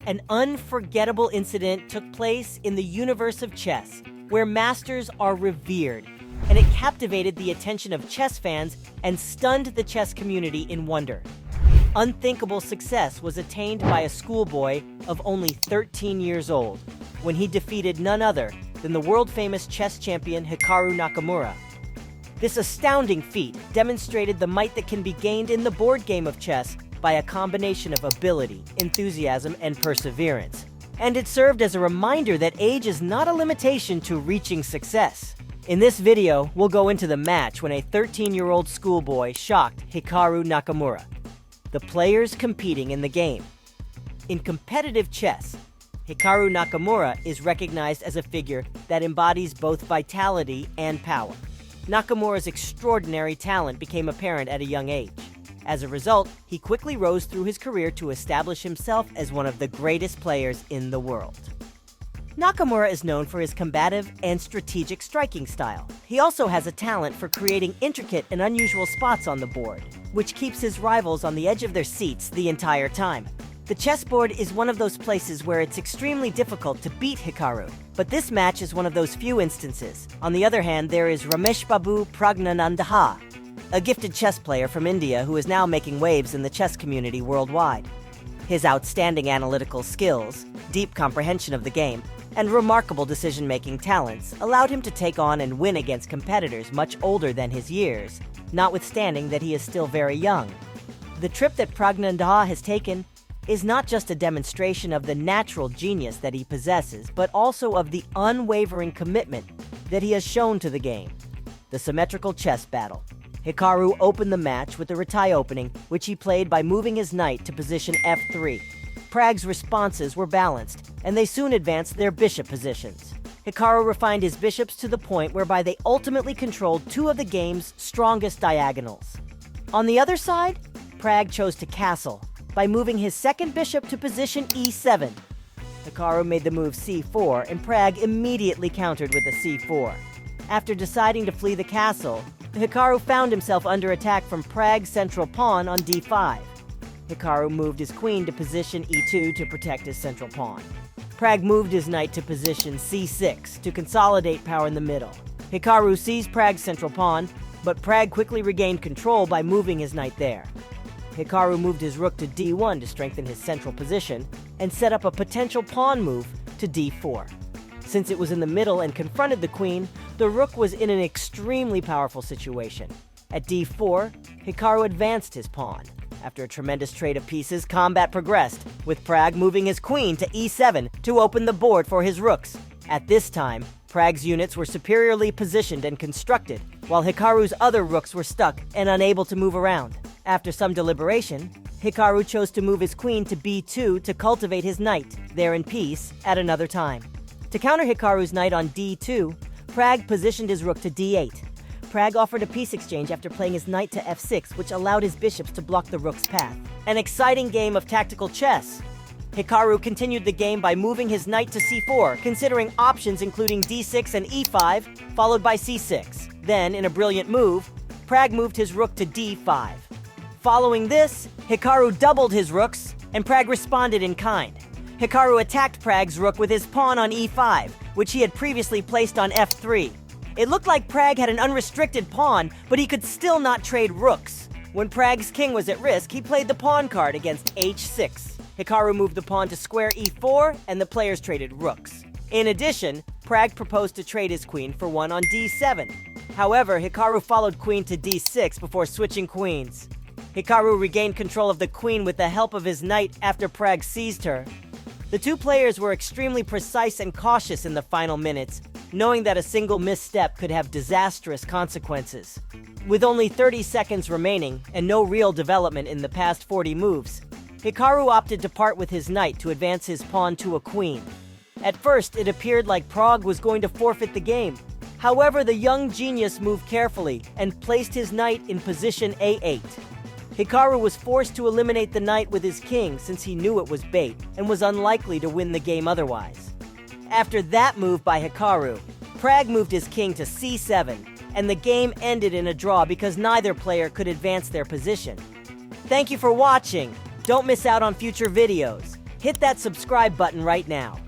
An unforgettable incident took place in the universe of chess, where masters are revered, and it captivated the attention of chess fans and stunned the chess community in wonder. Unthinkable success was attained by a schoolboy of only 13 years old, when he defeated none other than the world-famous chess champion Hikaru Nakamura. This astounding feat demonstrated the might that can be gained in the board game of chess by a combination of ability, enthusiasm, and perseverance. And it served as a reminder that age is not a limitation to reaching success. In this video, we'll go into the match when a 13-year-old schoolboy shocked Hikaru Nakamura, the players competing in the game. In competitive chess, Hikaru Nakamura is recognized as a figure that embodies both vitality and power. Nakamura's extraordinary talent became apparent at a young age. As a result, he quickly rose through his career to establish himself as one of the greatest players in the world. Nakamura is known for his combative and strategic striking style. He also has a talent for creating intricate and unusual spots on the board, which keeps his rivals on the edge of their seats the entire time. The chessboard is one of those places where it's extremely difficult to beat Hikaru, but this match is one of those few instances. On the other hand, there is Ramesh Babu Pragnanandaha, a gifted chess player from India who is now making waves in the chess community worldwide. His outstanding analytical skills, deep comprehension of the game, and remarkable decision-making talents allowed him to take on and win against competitors much older than his years, notwithstanding that he is still very young. The trip that Pragnanandaha has taken is not just a demonstration of the natural genius that he possesses, but also of the unwavering commitment that he has shown to the game. The symmetrical chess battle. Hikaru opened the match with the retire opening, which he played by moving his knight to position f3. Prag's responses were balanced, and they soon advanced their bishop positions. Hikaru refined his bishops to the point whereby they ultimately controlled two of the game's strongest diagonals. On the other side, Prag chose to castle by moving his second bishop to position e7. Hikaru made the move c4, and Prag immediately countered with a c4. After deciding to flee the castle, Hikaru found himself under attack from Prag's central pawn on d5. Hikaru moved his queen to position e2 to protect his central pawn. Prag moved his knight to position c6 to consolidate power in the middle. Hikaru seized Prag's central pawn, but Prag quickly regained control by moving his knight there. Hikaru moved his rook to d1 to strengthen his central position and set up a potential pawn move to d4. Since it was in the middle and confronted the queen, the rook was in an extremely powerful situation. At d4, Hikaru advanced his pawn. After a tremendous trade of pieces, combat progressed, with Prag moving his queen to e7 to open the board for his rooks. At this time, Prag's units were superiorly positioned and constructed, while Hikaru's other rooks were stuck and unable to move around. After some deliberation, Hikaru chose to move his queen to b2 to cultivate his knight, there in peace, at another time. To counter Hikaru's knight on d2, Prag positioned his rook to d8. Prag offered a piece exchange after playing his knight to f6, which allowed his bishops to block the rook's path. An exciting game of tactical chess. Hikaru continued the game by moving his knight to c4, considering options including d6 and e5, followed by c6. Then, in a brilliant move, Prag moved his rook to d5. Following this, Hikaru doubled his rooks, and Prag responded in kind. Hikaru attacked Prag's rook with his pawn on e5, which he had previously placed on f3. It looked like Prag had an unrestricted pawn, but he could still not trade rooks. When Prag's king was at risk, he played the pawn card against h6. Hikaru moved the pawn to square e4, and the players traded rooks. In addition, Prag proposed to trade his queen for one on d7. However, Hikaru followed queen to d6 before switching queens. Hikaru regained control of the queen with the help of his knight after Prag seized her. The two players were extremely precise and cautious in the final minutes, knowing that a single misstep could have disastrous consequences. With only 30 seconds remaining and no real development in the past 40 moves, Hikaru opted to part with his knight to advance his pawn to a queen. At first, it appeared like Prag was going to forfeit the game. However, the young genius moved carefully and placed his knight in position a8. Hikaru was forced to eliminate the knight with his king since he knew it was bait and was unlikely to win the game otherwise. After that move by Hikaru, Prag moved his king to c7, and the game ended in a draw because neither player could advance their position. Thank you for watching. Don't miss out on future videos. Hit that subscribe button right now.